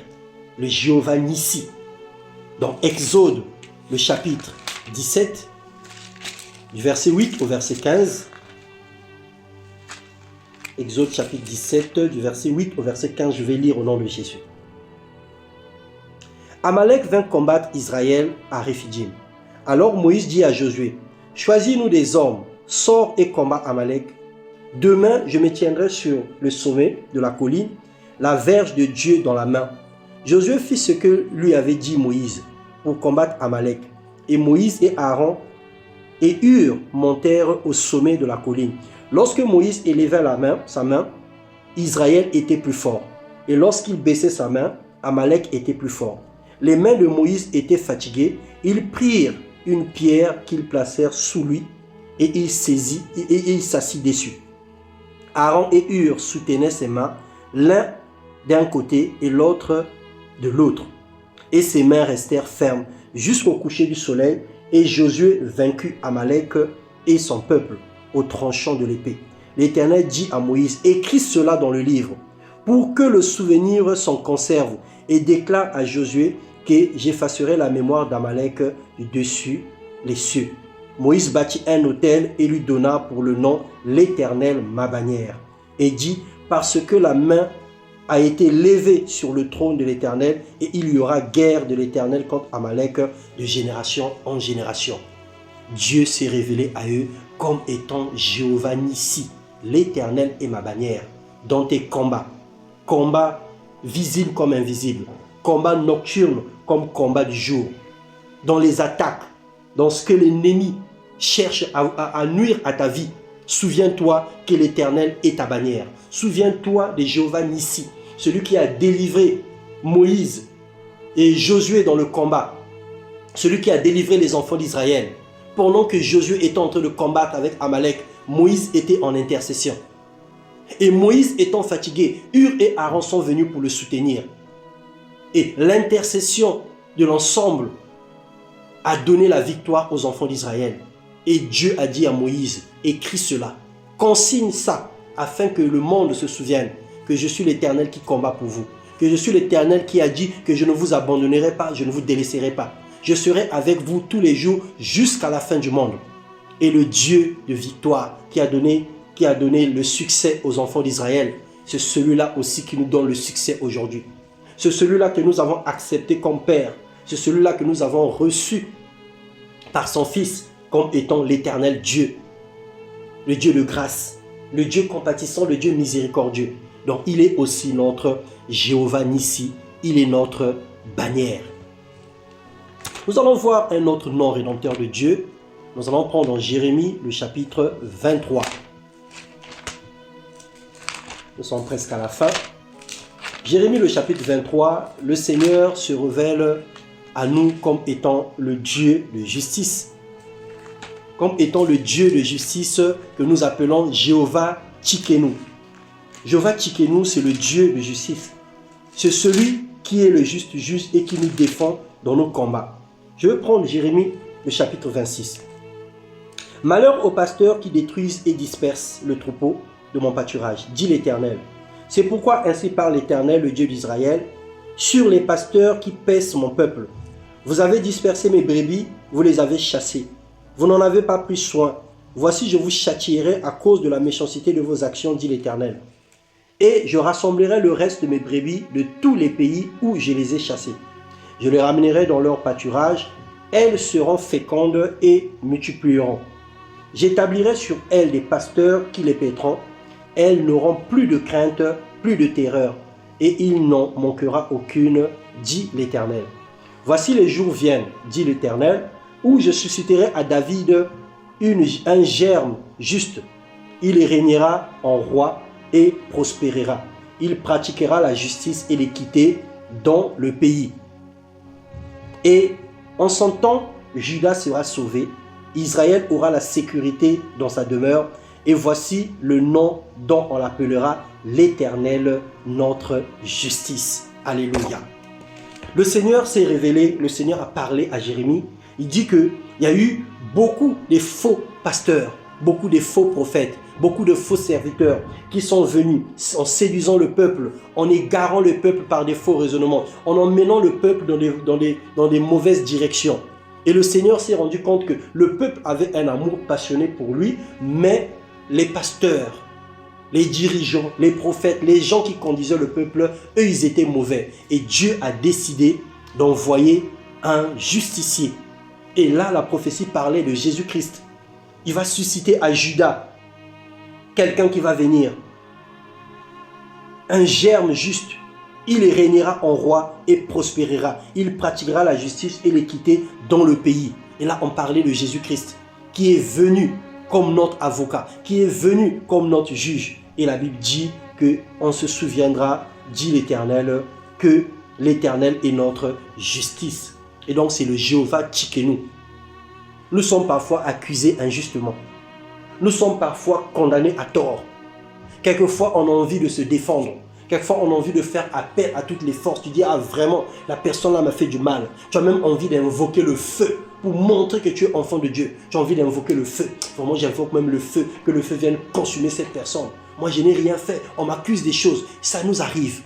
le Jéhovah Nissi. Dans Exode, le chapitre 17, du verset 8 au verset 15. Exode chapitre 17, du verset 8 au verset 15, je vais lire au nom de Jésus. Amalek vint combattre Israël à Réphidim. Alors Moïse dit à Josué, « Choisis-nous des hommes, sors et combat Amalek. Demain, je me tiendrai sur le sommet de la colline, la verge de Dieu dans la main. » Josué fit ce que lui avait dit Moïse pour combattre Amalek. Et Moïse et Aaron et Hur montèrent au sommet de la colline. Lorsque Moïse élevait sa main, Israël était plus fort. Et lorsqu'il baissait sa main, Amalek était plus fort. Les mains de Moïse étaient fatiguées. Ils prirent une pierre qu'ils placèrent sous lui et il s'assit dessus. Aaron et Hur soutenaient ses mains, l'un d'un côté et l'autre de l'autre. Et ses mains restèrent fermes jusqu'au coucher du soleil, et Josué vaincut Amalek et son peuple au tranchant de l'épée. L'Éternel dit à Moïse, « Écris cela dans le livre, pour que le souvenir s'en conserve, et déclare à Josué que j'effacerai la mémoire d'Amalek du dessus les cieux. » Moïse bâtit un autel et lui donna pour le nom l'Éternel ma bannière, et dit, « Parce que la main a été levée sur le trône de l'Éternel, et il y aura guerre de l'Éternel contre Amalek de génération en génération. » Dieu s'est révélé à eux comme étant Jéhovah Nissi, l'Éternel est ma bannière, dans tes combats. Combats visibles comme invisibles, combats nocturnes comme combats du jour. Dans les attaques, dans ce que l'ennemi cherche à nuire à ta vie, souviens-toi que l'Éternel est ta bannière. Souviens-toi de Jéhovah Nissi, celui qui a délivré Moïse et Josué dans le combat, celui qui a délivré les enfants d'Israël. Pendant que Josué était en train de combattre avec Amalek, Moïse était en intercession. Et Moïse étant fatigué, Hur et Aaron sont venus pour le soutenir. Et l'intercession de l'ensemble a donné la victoire aux enfants d'Israël. Et Dieu a dit à Moïse, écris cela, consigne ça, afin que le monde se souvienne que je suis l'Éternel qui combat pour vous. Que je suis l'Éternel qui a dit que je ne vous abandonnerai pas, je ne vous délaisserai pas. Je serai avec vous tous les jours jusqu'à la fin du monde. Et le Dieu de victoire qui a donné le succès aux enfants d'Israël, c'est celui-là aussi qui nous donne le succès aujourd'hui. C'est celui-là que nous avons accepté comme Père. C'est celui-là que nous avons reçu par son Fils comme étant l'Éternel Dieu. Le Dieu de grâce, le Dieu compatissant, le Dieu miséricordieux. Donc il est aussi notre Jéhovah Nissi, il est notre bannière. Nous allons voir un autre nom rédempteur de Dieu. Nous allons prendre Jérémie, le chapitre 23. Nous sommes presque à la fin. Jérémie, le chapitre 23, le Seigneur se révèle à nous comme étant le Dieu de justice. Comme étant le Dieu de justice que nous appelons Jéhovah Tsidkenu. Jéhovah Tsidkenu, c'est le Dieu de justice. C'est celui qui est le juste juge et qui nous défend dans nos combats. Je vais prendre Jérémie, le chapitre 26. « Malheur aux pasteurs qui détruisent et dispersent le troupeau de mon pâturage, dit l'Éternel. C'est pourquoi ainsi parle l'Éternel, le Dieu d'Israël, sur les pasteurs qui paissent mon peuple. Vous avez dispersé mes brebis, vous les avez chassées. Vous n'en avez pas pris soin. Voici, je vous châtierai à cause de la méchanceté de vos actions, dit l'Éternel. Et je rassemblerai le reste de mes brebis de tous les pays où je les ai chassées. Je les ramènerai dans leur pâturage, elles seront fécondes et multiplieront. J'établirai sur elles des pasteurs qui les paîtront, elles n'auront plus de crainte, plus de terreur, et il n'en manquera aucune, dit l'Éternel. Voici les jours viennent, dit l'Éternel, où je susciterai à David un germe juste. Il régnera en roi et prospérera. Il pratiquera la justice et l'équité dans le pays. Et En son temps, Juda sera sauvé, Israël aura la sécurité dans sa demeure, et voici le nom dont on l'appellera l'Éternel, notre justice. Alléluia. Le Seigneur s'est révélé, le Seigneur a parlé à Jérémie. Il dit qu'il y a eu beaucoup de faux pasteurs, beaucoup de faux prophètes, beaucoup de faux serviteurs qui sont venus en séduisant le peuple, en égarant le peuple par des faux raisonnements, en emmenant le peuple dans des mauvaises directions. Et le Seigneur s'est rendu compte que le peuple avait un amour passionné pour lui, mais les pasteurs, les dirigeants, les prophètes, les gens qui conduisaient le peuple, eux, ils étaient mauvais. Et Dieu a décidé d'envoyer un justicier. Et là, la prophétie parlait de Jésus-Christ. Il va susciter à Juda quelqu'un qui va venir, un germe juste. Il régnera en roi et prospérera. Il pratiquera la justice et l'équité dans le pays. Et là, on parlait de Jésus-Christ, qui est venu comme notre avocat, qui est venu comme notre juge. Et la Bible dit qu'on se souviendra, dit l'Éternel, que l'Éternel est notre justice. Et donc, c'est le Jéhovah Tsidkenu. Nous sommes parfois accusés injustement. Nous sommes parfois condamnés à tort. Quelquefois, on a envie de se défendre. Quelquefois, on a envie de faire appel à toutes les forces. Tu dis, ah vraiment, la personne là m'a fait du mal. Tu as même envie d'invoquer le feu pour montrer que tu es enfant de Dieu. Tu as envie d'invoquer le feu. Vraiment, j'invoque même le feu, que le feu vienne consumer cette personne. Moi, je n'ai rien fait. On m'accuse des choses. Ça nous arrive.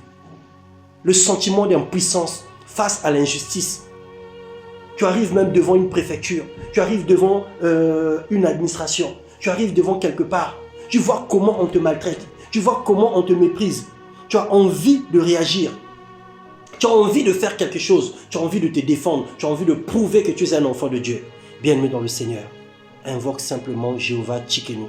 Le sentiment d'impuissance face à l'injustice. Tu arrives même devant une préfecture. Tu arrives devant une administration. Tu arrives devant quelque part. Tu vois comment on te maltraite. Tu vois comment on te méprise. Tu as envie de réagir. Tu as envie de faire quelque chose. Tu as envie de te défendre. Tu as envie de prouver que tu es un enfant de Dieu. Bien-aimé dans le Seigneur, invoque simplement Jéhovah Tsidkenu,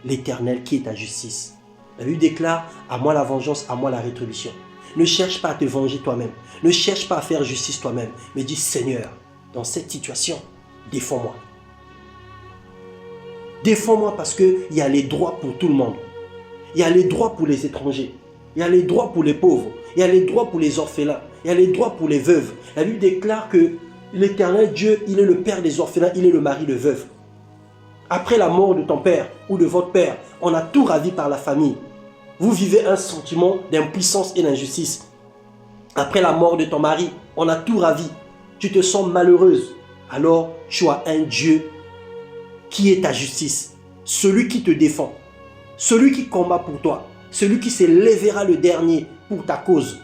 l'Éternel qui est ta justice. La Bible déclare, à moi la vengeance, à moi la rétribution. Ne cherche pas à te venger toi-même. Ne cherche pas à faire justice toi-même. Mais dis, Seigneur, dans cette situation, défends-moi. Défends-moi parce qu'il y a les droits pour tout le monde. Il y a les droits pour les étrangers. Il y a les droits pour les pauvres. Il y a les droits pour les orphelins. Il y a les droits pour les veuves. La Bible déclare que l'Éternel Dieu, il est le père des orphelins, il est le mari de veuves. Après la mort de ton père ou de votre père, on a tout ravi par la famille. Vous vivez un sentiment d'impuissance et d'injustice. Après la mort de ton mari, on a tout ravi. Tu te sens malheureuse. Alors, tu as un Dieu qui est ta justice. Celui qui te défend. Celui qui combat pour toi. Celui qui s'élèvera le dernier pour ta cause.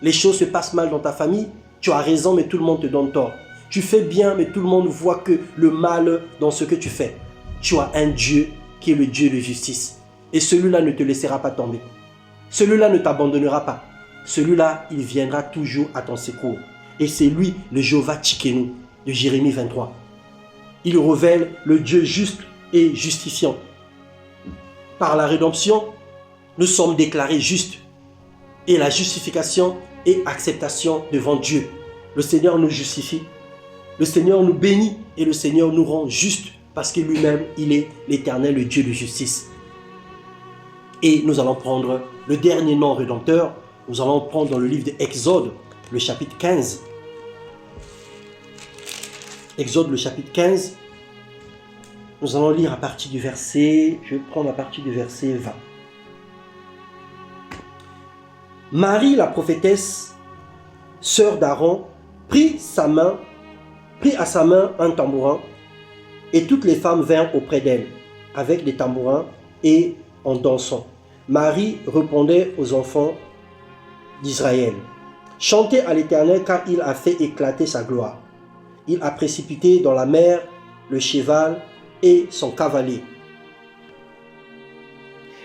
Les choses se passent mal dans ta famille. Tu as raison, mais tout le monde te donne tort. Tu fais bien, mais tout le monde voit que le mal dans ce que tu fais. Tu as un Dieu qui est le Dieu de justice. Et celui-là ne te laissera pas tomber. Celui-là ne t'abandonnera pas. Celui-là, il viendra toujours à ton secours. Et c'est lui, le Jéhovah Tsidkenu, de Jérémie 23. Il révèle le Dieu juste et justifiant. Par la rédemption, nous sommes déclarés justes. Et la justification et acceptation devant Dieu. Le Seigneur nous justifie. Le Seigneur nous bénit et le Seigneur nous rend justes parce que lui-même, il est l'Éternel, le Dieu de justice. Et nous allons prendre le dernier nom rédempteur. Nous allons prendre dans le livre d'Exode, le chapitre 15. Exode, le chapitre 15. Nous allons lire à partir du verset, je vais prendre à partir du verset 20. Marie, la prophétesse, sœur d'Aaron, prit à sa main un tambourin, et toutes les femmes vinrent auprès d'elle, avec des tambourins et en dansant. Marie répondait aux enfants d'Israël, « Chantez à l'Éternel car il a fait éclater sa gloire. Il a précipité dans la mer le cheval et son cavalier. »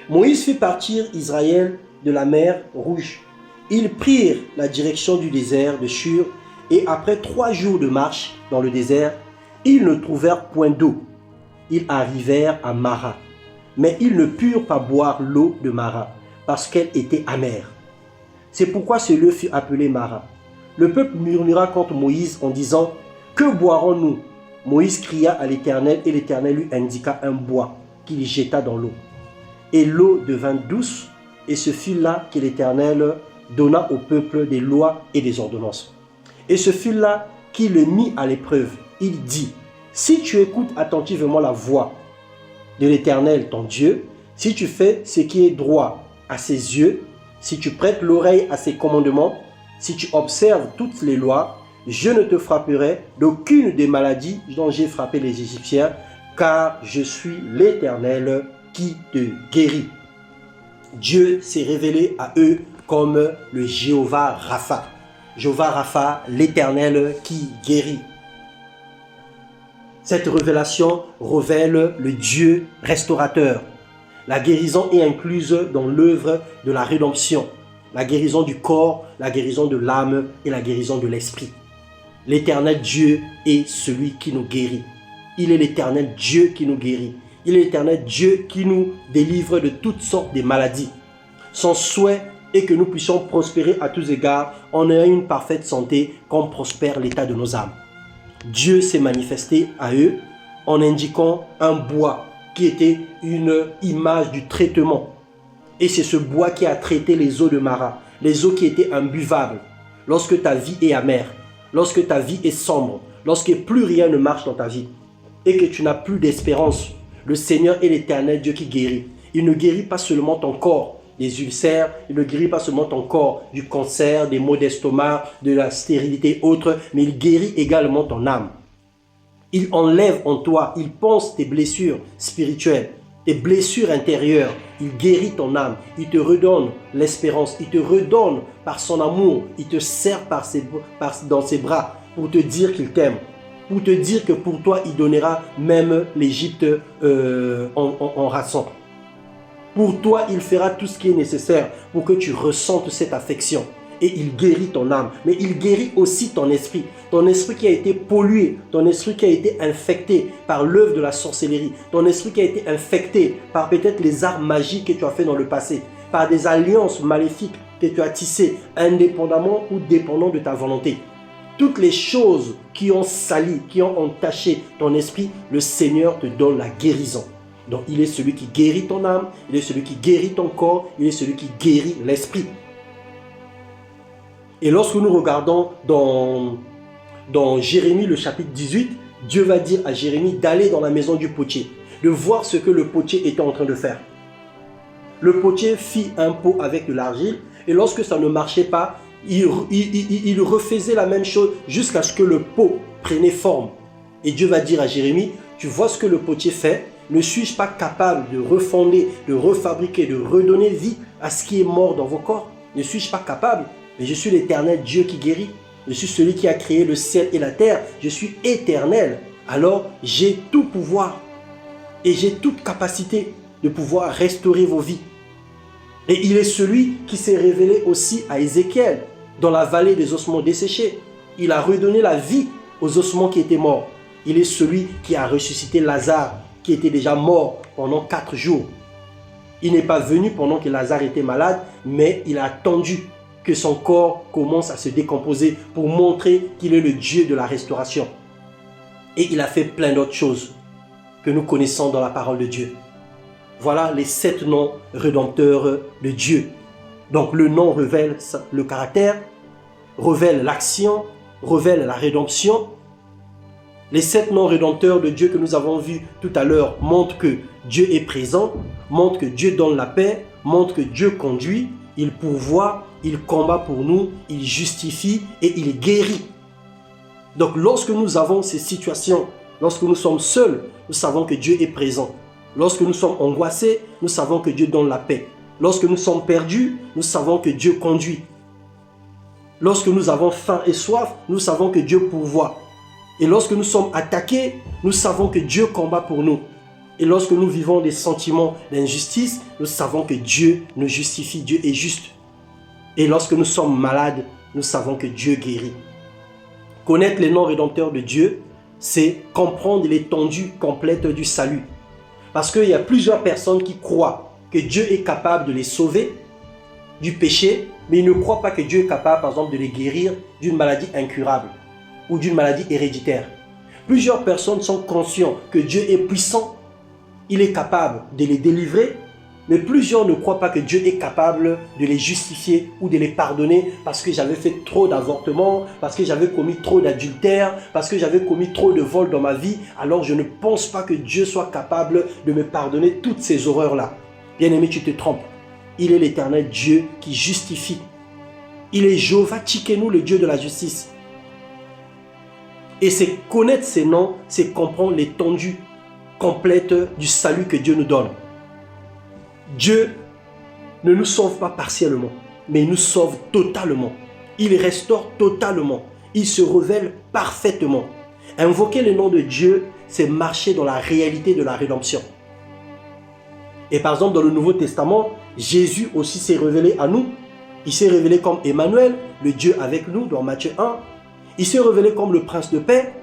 Moïse fit partir Israël de la mer Rouge. Ils prirent la direction du désert de Shur et après 3 jours de marche dans le désert, ils ne trouvèrent point d'eau. Ils arrivèrent à Mara, mais ils ne purent pas boire l'eau de Mara parce qu'elle était amère. C'est pourquoi ce lieu fut appelé Mara. Le peuple murmura contre Moïse en disant « Que boirons-nous » Moïse cria à l'Éternel et l'Éternel lui indiqua un bois qu'il jeta dans l'eau. Et l'eau devint douce et ce fut là que l'Éternel donna au peuple des lois et des ordonnances. Et ce fut là qui le mit à l'épreuve. Il dit, si tu écoutes attentivement la voix de l'Éternel, ton Dieu, si tu fais ce qui est droit à ses yeux, si tu prêtes l'oreille à ses commandements, si tu observes toutes les lois, je ne te frapperai d'aucune des maladies dont j'ai frappé les Égyptiens, car je suis l'Éternel qui te guérit. Dieu s'est révélé à eux comme le Jéhovah Rapha. Jéhovah Rapha, l'Éternel qui guérit. Cette révélation révèle le Dieu restaurateur. La guérison est incluse dans l'œuvre de la rédemption. La guérison du corps, la guérison de l'âme et la guérison de l'esprit. L'Éternel Dieu est celui qui nous guérit. Il est l'Éternel Dieu qui nous guérit. Il est l'Éternel Dieu qui nous délivre de toutes sortes de maladies. Son souhait est que nous puissions prospérer à tous égards en ayant une parfaite santé comme prospère l'état de nos âmes. Dieu s'est manifesté à eux en indiquant un bois qui était une image du traitement. Et c'est ce bois qui a traité les eaux de Mara, les eaux qui étaient imbuvables. Lorsque ta vie est amère, lorsque ta vie est sombre, lorsque plus rien ne marche dans ta vie et que tu n'as plus d'espérance, le Seigneur est l'Éternel Dieu qui guérit. Il ne guérit pas seulement ton corps des ulcères, il ne guérit pas seulement ton corps du cancer, des maux d'estomac, de la stérilité autre, mais il guérit également ton âme. Il enlève en toi, il pense tes blessures spirituelles, tes blessures intérieures. Il guérit ton âme, il te redonne l'espérance, il te redonne par son amour, il te serre dans ses bras pour te dire qu'il t'aime, pour te dire que pour toi, il donnera même l'Égypte en rançon. Pour toi, il fera tout ce qui est nécessaire pour que tu ressentes cette affection. Et il guérit ton âme, mais il guérit aussi ton esprit qui a été pollué, ton esprit qui a été infecté par l'œuvre de la sorcellerie, ton esprit qui a été infecté par peut-être les arts magiques que tu as fait dans le passé, par des alliances maléfiques que tu as tissées, indépendamment ou dépendant de ta volonté. Toutes les choses qui ont sali, qui ont entaché ton esprit, le Seigneur te donne la guérison. Donc il est celui qui guérit ton âme, il est celui qui guérit ton corps, il est celui qui guérit l'esprit. Et lorsque nous regardons dans Jérémie le chapitre 18, Dieu va dire à Jérémie d'aller dans la maison du potier, de voir ce que le potier était en train de faire. Le potier fit un pot avec de l'argile et lorsque ça ne marchait pas, il refaisait la même chose jusqu'à ce que le pot prenne forme. Et Dieu va dire à Jérémie, tu vois ce que le potier fait? Ne suis-je pas capable de refonder, de refabriquer, de redonner vie à ce qui est mort dans vos corps? Ne suis-je pas capable? Mais je suis l'Éternel Dieu qui guérit. Je suis celui qui a créé le ciel et la terre. Je suis éternel. Alors, j'ai tout pouvoir et j'ai toute capacité de pouvoir restaurer vos vies. Et il est celui qui s'est révélé aussi à Ézéchiel dans la vallée des ossements desséchés. Il a redonné la vie aux ossements qui étaient morts. Il est celui qui a ressuscité Lazare, qui était déjà mort pendant 4 jours. Il n'est pas venu pendant que Lazare était malade, mais il a attendu que son corps commence à se décomposer pour montrer qu'il est le Dieu de la restauration. Et il a fait plein d'autres choses que nous connaissons dans la parole de Dieu. Voilà les 7 noms rédempteurs de Dieu. Donc le nom révèle le caractère, révèle l'action, révèle la rédemption. Les 7 noms rédempteurs de Dieu que nous avons vus tout à l'heure montrent que Dieu est présent, montrent que Dieu donne la paix, montrent que Dieu conduit, il pourvoit, il combat pour nous, il justifie et il guérit. Donc lorsque nous avons ces situations, lorsque nous sommes seuls, nous savons que Dieu est présent. Lorsque nous sommes angoissés, nous savons que Dieu donne la paix. Lorsque nous sommes perdus, nous savons que Dieu conduit. Lorsque nous avons faim et soif, nous savons que Dieu pourvoit. Et lorsque nous sommes attaqués, nous savons que Dieu combat pour nous. Et lorsque nous vivons des sentiments d'injustice, nous savons que Dieu nous justifie, Dieu est juste. Et lorsque nous sommes malades, nous savons que Dieu guérit. Connaître les noms rédempteurs de Dieu, c'est comprendre l'étendue complète du salut. Parce qu'il y a plusieurs personnes qui croient que Dieu est capable de les sauver du péché, mais ils ne croient pas que Dieu est capable, par exemple, de les guérir d'une maladie incurable ou d'une maladie héréditaire. Plusieurs personnes sont conscientes que Dieu est puissant, il est capable de les délivrer, Mais plusieurs ne croient pas que Dieu est capable de les justifier ou de les pardonner parce que j'avais fait trop d'avortements, parce que j'avais commis trop d'adultères, parce que j'avais commis trop de vols dans ma vie. Alors je ne pense pas que Dieu soit capable de me pardonner toutes ces horreurs-là. Bien-aimé, tu te trompes. Il est l'Éternel Dieu qui justifie. Il est Jéhovah Tsidkenu, le Dieu de la justice. Et c'est connaître ces noms, c'est comprendre l'étendue complète du salut que Dieu nous donne. Dieu ne nous sauve pas partiellement, mais il nous sauve totalement. Il restaure totalement. Il se révèle parfaitement. Invoquer le nom de Dieu, c'est marcher dans la réalité de la rédemption. Et par exemple, dans le Nouveau Testament, Jésus aussi s'est révélé à nous. Il s'est révélé comme Emmanuel, le Dieu avec nous, dans Matthieu 1. Il s'est révélé comme le Prince de paix.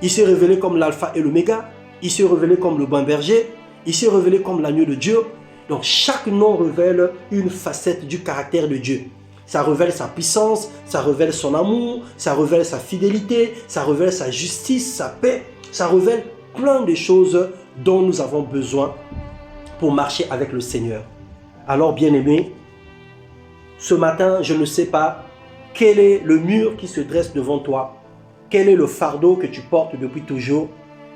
Il s'est révélé comme l'Alpha et l'Oméga. Il s'est révélé comme le bon berger. Il s'est révélé comme l'agneau de Dieu. Donc chaque nom révèle une facette du caractère de Dieu. Ça révèle sa puissance, ça révèle son amour, ça révèle sa fidélité, ça révèle sa justice, sa paix. Ça révèle plein de choses dont nous avons besoin pour marcher avec le Seigneur. Alors bien-aimés, ce matin, je ne sais pas quel est le mur qui se dresse devant toi. Quel est le fardeau que tu portes depuis toujours?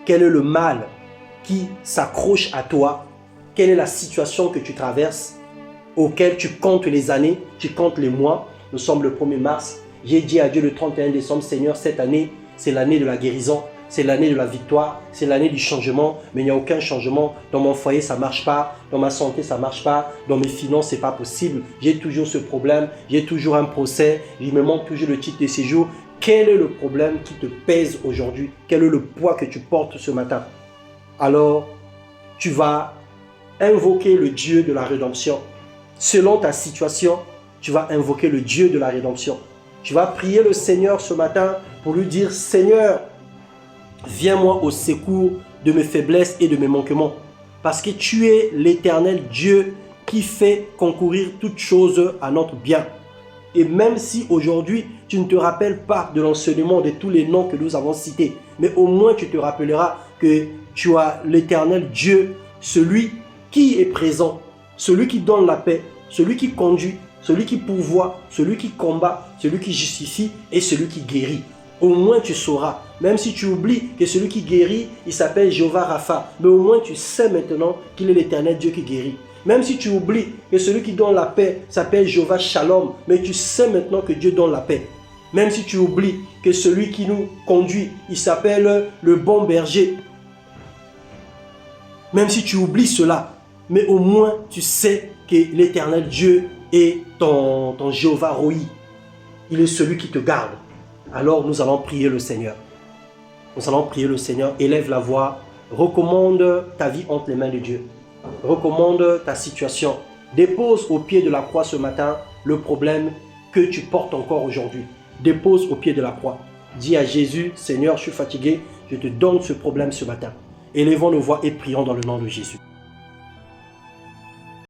Quel est le mal qui s'accroche à toi? Quelle est la situation que tu traverses, auquel tu comptes les années, tu comptes les mois? Nous sommes le 1er mars. J'ai dit à Dieu le 31 décembre, Seigneur, cette année, c'est l'année de la guérison, c'est l'année de la victoire, c'est l'année du changement, mais il n'y a aucun changement. Dans mon foyer, ça ne marche pas, dans ma santé, ça ne marche pas, dans mes finances, ce n'est pas possible. J'ai toujours ce problème, j'ai toujours un procès, il me manque toujours le titre de séjour. Quel est le problème qui te pèse aujourd'hui? Quel est le poids que tu portes ce matin? Alors, tu vas invoquer le Dieu de la rédemption. Selon ta situation, tu vas invoquer le Dieu de la rédemption. Tu vas prier le Seigneur ce matin pour lui dire, Seigneur, viens-moi au secours de mes faiblesses et de mes manquements. Parce que tu es l'Éternel Dieu qui fait concourir toutes choses à notre bien. Et même si aujourd'hui, tu ne te rappelles pas de l'enseignement de tous les noms que nous avons cités, mais au moins tu te rappelleras que tu as l'Éternel Dieu, celui qui est présent, celui qui donne la paix, celui qui conduit, celui qui pourvoit, celui qui combat, celui qui justifie et celui qui guérit. Au moins tu sauras, même si tu oublies que celui qui guérit, il s'appelle Jéhovah Rapha, mais au moins tu sais maintenant qu'il est l'Éternel Dieu qui guérit. Même si tu oublies que celui qui donne la paix s'appelle Jéhovah Shalom, mais tu sais maintenant que Dieu donne la paix. Même si tu oublies que celui qui nous conduit, il s'appelle le bon berger. Même si tu oublies cela, mais au moins tu sais que l'Éternel Dieu est ton Jéhovah Roi. Il est celui qui te garde. Alors nous allons prier le Seigneur. Nous allons prier le Seigneur. Élève la voix. Recommande ta vie entre les mains de Dieu. Recommande ta situation. Dépose au pied de la croix ce matin le problème que tu portes encore aujourd'hui. Dépose au pied de la croix. Dis à Jésus, Seigneur, je suis fatigué. Je te donne ce problème ce matin. Élevons nos voix et prions dans le nom de Jésus.